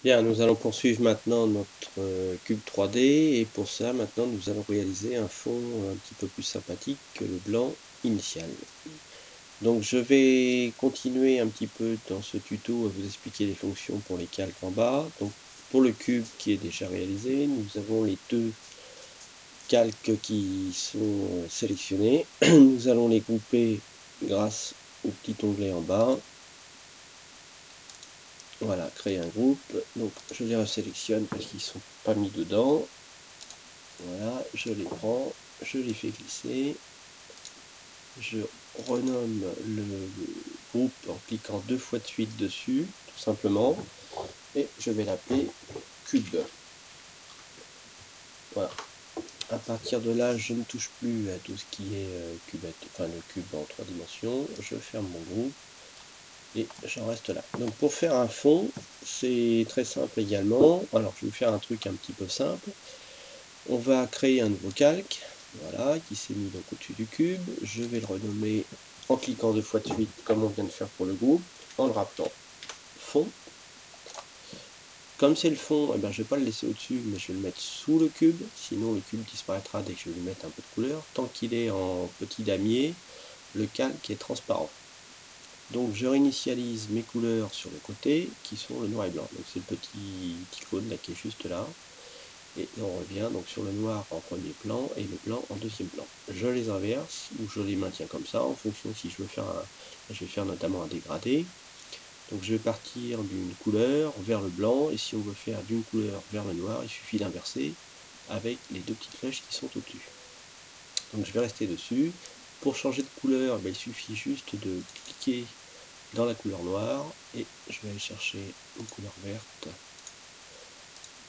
Bien, nous allons poursuivre maintenant notre cube 3D et pour ça, maintenant, nous allons réaliser un fond un petit peu plus sympathique que le blanc initial. Donc, je vais continuer un petit peu dans ce tuto à vous expliquer les fonctions pour les calques en bas. Donc, pour le cube qui est déjà réalisé, nous avons les deux calques qui sont sélectionnés. Nous allons les grouper grâce au petit onglet en bas. Voilà, créer un groupe. Donc je les resélectionne parce qu'ils ne sont pas mis dedans. Voilà, je les prends, je les fais glisser. Je renomme le groupe en cliquant 2 fois de suite dessus, tout simplement. Et je vais l'appeler cube. Voilà. À partir de là, je ne touche plus à tout ce qui est cubette, enfin le cube en 3 dimensions. Je ferme mon groupe. Et j'en reste là. Donc pour faire un fond, c'est très simple également. Alors je vais vous faire un truc un petit peu simple. On va créer un nouveau calque, voilà, qui s'est mis donc au-dessus du cube. Je vais le renommer en cliquant 2 fois de suite, comme on vient de faire pour le groupe, en le rappelant fond. Comme c'est le fond, eh ben, je ne vais pas le laisser au-dessus, mais je vais le mettre sous le cube, sinon le cube disparaîtra dès que je vais lui mettre un peu de couleur. Tant qu'il est en petit damier, le calque est transparent. Donc je réinitialise mes couleurs sur le côté, qui sont le noir et blanc. Donc c'est le petit icône là qui est juste là. Et on revient donc sur le noir en premier plan et le blanc en deuxième plan. Je les inverse ou je les maintiens comme ça en fonction si je veux faire je vais faire notamment un dégradé. Donc je vais partir d'une couleur vers le blanc et si on veut faire d'une couleur vers le noir, il suffit d'inverser avec les deux petites flèches qui sont au-dessus. Donc je vais rester dessus. Pour changer de couleur, il suffit juste de cliquer dans la couleur noire et je vais aller chercher une couleur verte,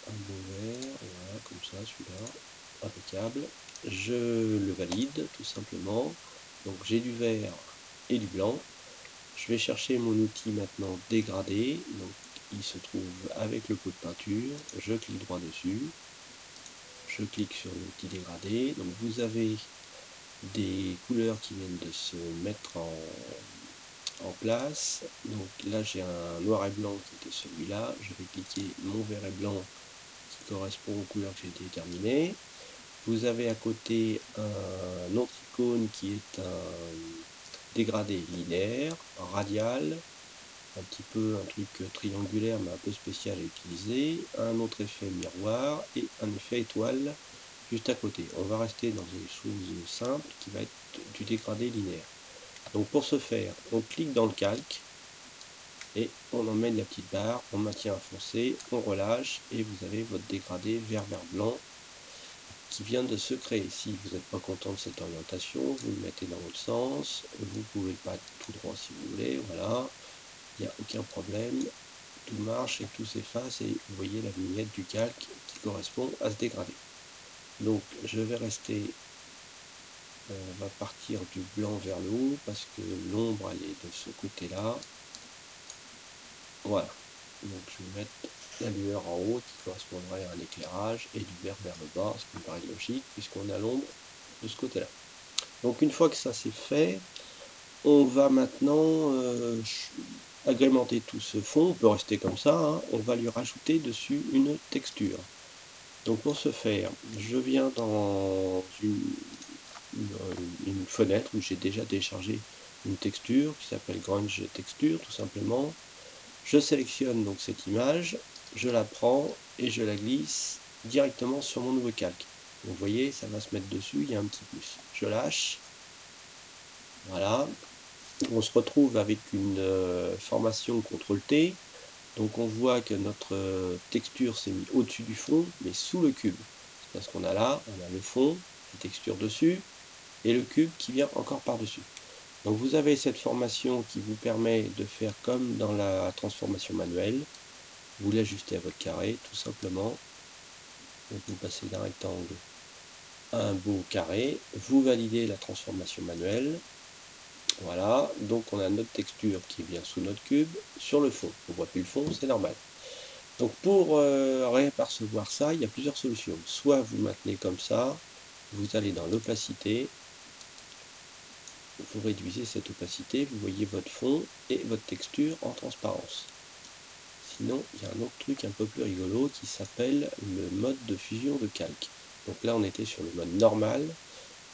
un beau vert, voilà, comme ça, celui-là, impeccable. Je le valide tout simplement. Donc j'ai du vert et du blanc. Je vais chercher mon outil maintenant dégradé. Donc il se trouve avec le pot de peinture. Je clique droit dessus. Je clique sur l'outil dégradé. Donc vous avez des couleurs qui viennent de se mettre en place. Donc là j'ai un noir et blanc qui était celui-là. Je vais cliquer mon vert et blanc qui correspond aux couleurs que j'ai déterminées. Vous avez à côté un autre icône qui est un dégradé linéaire, radial, un petit peu un truc triangulaire mais un peu spécial à utiliser, un autre effet miroir et un effet étoile juste à côté. On va rester dans des choses simples qui va être du dégradé linéaire. Donc pour ce faire, on clique dans le calque et on emmène la petite barre, on maintient un foncé, on relâche et vous avez votre dégradé vert blanc qui vient de se créer. Si vous n'êtes pas content de cette orientation, vous le mettez dans l'autre sens, vous pouvez pas être tout droit si vous voulez, voilà, il n'y a aucun problème, tout marche et tout s'efface et vous voyez la vignette du calque qui correspond à ce dégradé. Donc je vais rester, on va partir du blanc vers le haut parce que l'ombre elle est de ce côté là, voilà, donc je vais mettre la lueur en haut qui correspondrait à un éclairage et du vert vers le bas, ce qui me paraît logique puisqu'on a l'ombre de ce côté là. Donc une fois que ça c'est fait, on va maintenant agrémenter tout ce fond, on peut rester comme ça, hein. On va lui rajouter dessus une texture. Donc pour ce faire, je viens dans une fenêtre où j'ai déjà téléchargé une texture qui s'appelle Grunge Texture tout simplement. Je sélectionne donc cette image, je la prends et je la glisse directement sur mon nouveau calque. Donc vous voyez, ça va se mettre dessus, il y a un petit plus. Je lâche, voilà. On se retrouve avec une formation CTRL-T. Donc on voit que notre texture s'est mise au-dessus du fond, mais sous le cube. Parce qu'on a là, on a le fond, la texture dessus, et le cube qui vient encore par-dessus. Donc vous avez cette formation qui vous permet de faire comme dans la transformation manuelle. Vous l'ajustez à votre carré, tout simplement. Donc vous passez d'un rectangle à un beau carré. Vous validez la transformation manuelle. Voilà, donc on a notre texture qui est bien sous notre cube sur le fond. On ne voit plus le fond, c'est normal. Donc pour réapercevoir ça, il y a plusieurs solutions. Soit vous maintenez comme ça, vous allez dans l'opacité, vous réduisez cette opacité, vous voyez votre fond et votre texture en transparence. Sinon, il y a un autre truc un peu plus rigolo qui s'appelle le mode de fusion de calque. Donc là, on était sur le mode normal.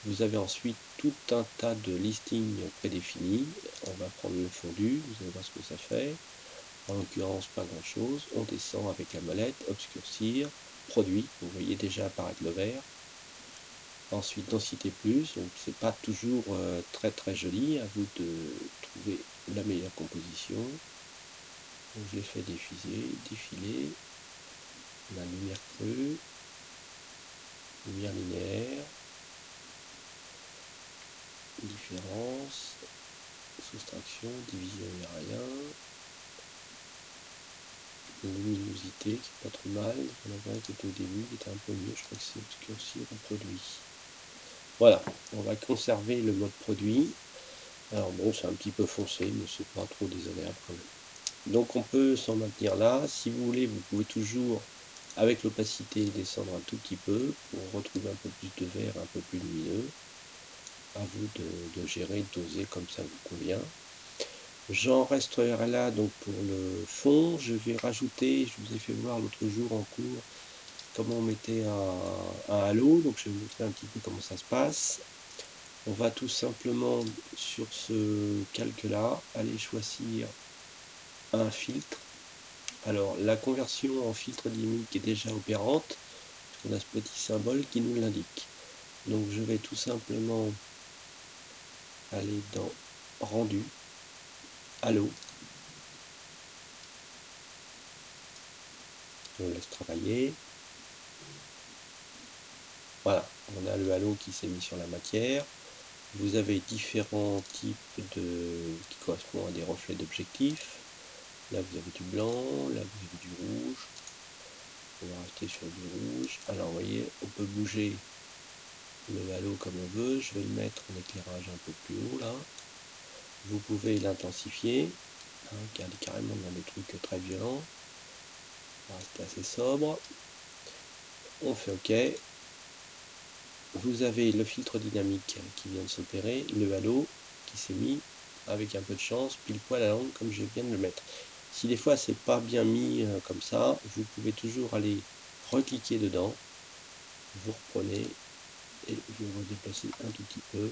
Vous avez ensuite tout un tas de listings prédéfinis. On va prendre le fondu, vous allez voir ce que ça fait. En l'occurrence, pas grand chose. On descend avec la molette, obscurcir, produit. Vous voyez déjà apparaître le vert. Ensuite, densité plus. Donc, c'est pas toujours très très joli. À vous de trouver la meilleure composition. Donc, je l'ai fait défiler. On a lumière creux, lumière linéaire, différence, soustraction, division, il n'y a rien. Luminosité qui est pas trop mal. Il y en avait un qui était au début, qui était un peu mieux. Je crois que c'est obscurcir ou produit. Voilà, on va conserver le mode produit. Alors bon, c'est un petit peu foncé, mais c'est pas trop désagréable quand même. Donc on peut s'en maintenir là. Si vous voulez, vous pouvez toujours, avec l'opacité, descendre un tout petit peu pour retrouver un peu plus de vert, un peu plus lumineux. À vous de gérer, de doser comme ça vous convient. J'en resterai là donc pour le fond. Je vais rajouter, je vous ai fait voir l'autre jour en cours comment on mettait un halo. Donc je vais vous montrer un petit peu comment ça se passe. On va tout simplement sur ce calque là aller choisir un filtre. Alors la conversion en filtre dynamique est déjà opérante. On a ce petit symbole qui nous l'indique. Donc je vais tout simplement aller dans rendu, halo. On laisse travailler. Voilà, on a le halo qui s'est mis sur la matière. Vous avez différents types qui correspondent à des reflets d'objectifs. Là vous avez du blanc, là vous avez du rouge. On va rester sur du rouge. Alors vous voyez, on peut bouger le halo comme on veut. Je vais le mettre en éclairage un peu plus haut là. Vous pouvez l'intensifier, aller carrément dans des trucs très violents. On va rester assez sobre. On fait OK. Vous avez le filtre dynamique qui vient de s'opérer, le halo qui s'est mis avec un peu de chance pile poil à l'angle comme je viens de le mettre. Si des fois c'est pas bien mis comme ça, vous pouvez toujours aller recliquer dedans, vous reprenez et vous redéplacez un tout petit peu.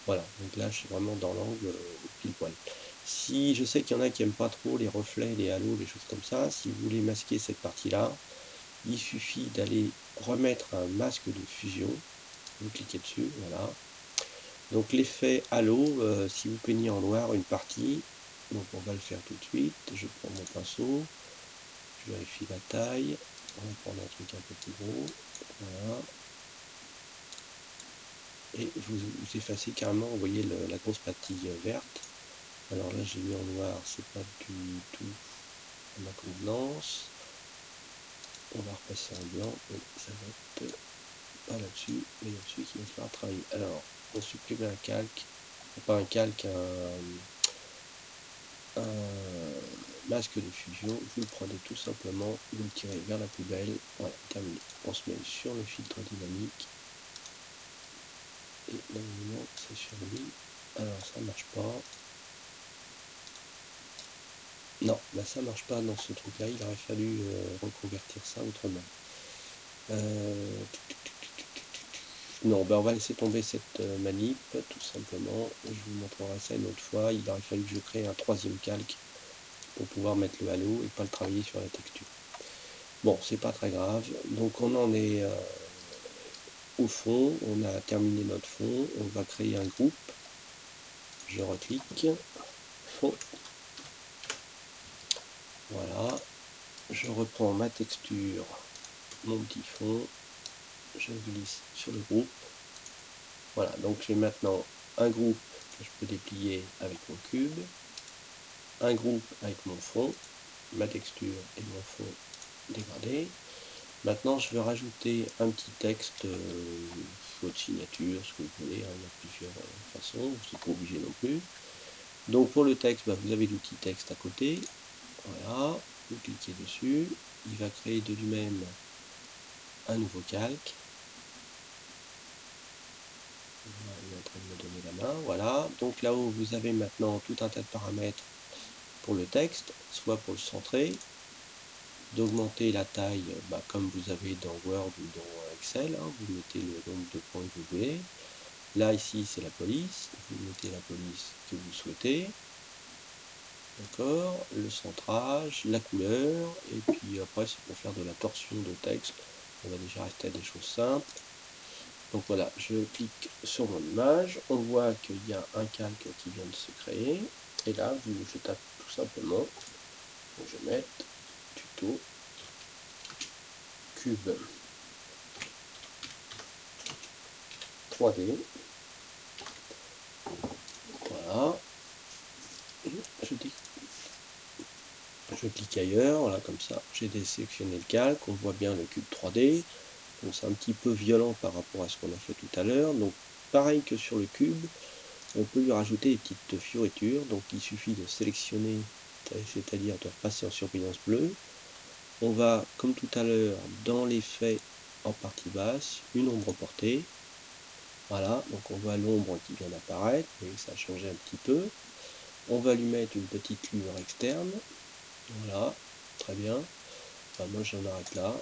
Voilà, donc là je suis vraiment dans l'angle pile poil. Si je sais qu'il y en a qui n'aiment pas trop les reflets, les halos, les choses comme ça, si vous voulez masquer cette partie-là, il suffit d'aller remettre un masque de fusion. Vous cliquez dessus, voilà. Donc l'effet halo, si vous peignez en noir une partie, donc on va le faire tout de suite. Je prends mon pinceau, je vérifie la taille, on va prendre un truc un peu plus gros, voilà. Et vous effacez carrément, vous voyez la grosse partie verte. Alors là j'ai mis en noir, c'est pas du tout à ma convenance. On va repasser en blanc, et ça va être pas là-dessus, mais là-dessus qu'il va falloir travailler. Alors, on supprime un calque, pas un calque, un masque de fusion, vous le prenez tout simplement, vous le tirez vers la poubelle, voilà, terminé. On se met sur le filtre dynamique, et normalement c'est sur lui. Alors ça marche pas. Non, bah ça marche pas dans ce truc là, il aurait fallu reconvertir ça autrement. Non, bah on va laisser tomber cette manip, tout simplement. Je vous montrerai ça une autre fois. Il aurait fallu que je crée un troisième calque pour pouvoir mettre le halo et pas le travailler sur la texture. Bon, c'est pas très grave. Donc on en est au fond, on a terminé notre fond. On va créer un groupe. Je reclique, fond. Voilà. Je reprends ma texture, mon petit fond. Je glisse sur le groupe. Voilà, donc j'ai maintenant un groupe que je peux déplier avec mon cube, un groupe avec mon fond, ma texture et mon fond dégradé. Maintenant, je vais rajouter un petit texte, votre signature, ce que vous voulez, hein, il y a plusieurs façons, vous n'êtes pas obligé non plus. Donc pour le texte, bah, vous avez l'outil texte à côté, voilà, vous cliquez dessus, il va créer de lui-même un nouveau calque. Il est en train de me donner la main, voilà. Donc là-haut, vous avez maintenant tout un tas de paramètres pour le texte, soit pour le centrer, d'augmenter la taille comme vous avez dans Word ou dans Excel, hein, vous mettez le nombre de points que vous voulez. Là ici c'est la police, vous mettez la police que vous souhaitez, d'accord, le centrage, la couleur, et puis après c'est pour faire de la torsion de texte, on va déjà rester à des choses simples. Donc voilà, je clique sur mon image, on voit qu'il y a un calque qui vient de se créer, et là je tape tout simplement, donc je vais mettre tuto cube 3D, voilà, je clique ailleurs, voilà, comme ça j'ai désélectionné le calque, on voit bien le cube 3D, donc c'est un petit peu violent par rapport à ce qu'on a fait tout à l'heure. Donc pareil que sur le cube, on peut lui rajouter des petites fioritures, donc il suffit de sélectionner, c'est-à-dire de passer en surbrillance bleue. On va, comme tout à l'heure, dans l'effet en partie basse, une ombre portée. Voilà, donc on voit l'ombre qui vient d'apparaître, vous voyez que ça a changé un petit peu. On va lui mettre une petite lueur externe. Voilà, très bien. Enfin, moi j'en arrête là.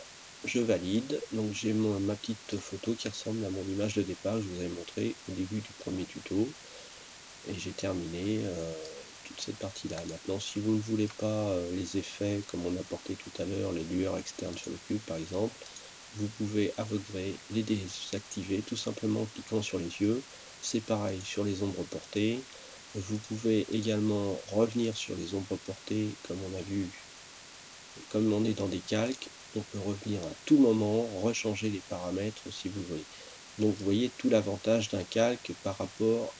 Je valide. Donc j'ai ma petite photo qui ressemble à mon image de départ que je vous avais montré au début du premier tuto. Et j'ai terminé toute cette partie là. Maintenant, si vous ne voulez pas les effets comme on a porté tout à l'heure, les lueurs externes sur le cube par exemple, vous pouvez à votre gré les désactiver tout simplement en cliquant sur les yeux. C'est pareil sur les ombres portées. Vous pouvez également revenir sur les ombres portées comme on a vu, comme on est dans des calques, on peut revenir à tout moment, rechanger les paramètres si vous voulez. Donc vous voyez tout l'avantage d'un calque par rapport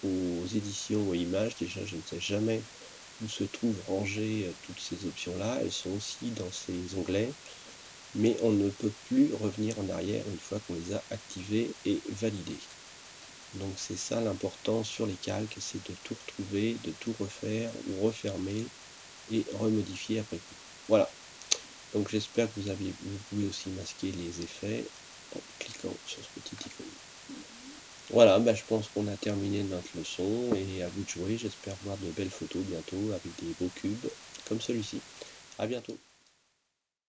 aux éditions ou images. Déjà je ne sais jamais où se trouvent rangées toutes ces options là, elles sont aussi dans ces onglets, mais on ne peut plus revenir en arrière une fois qu'on les a activés et validés. Donc c'est ça l'important sur les calques, c'est de tout retrouver, de tout refaire ou refermer et remodifier après coup. Voilà, donc j'espère que vous pouvez aussi masquer les effets en cliquant sur ce petit icône. Voilà, je pense qu'on a terminé notre leçon et à vous de jouer. J'espère voir de belles photos bientôt avec des beaux cubes comme celui-ci. À bientôt.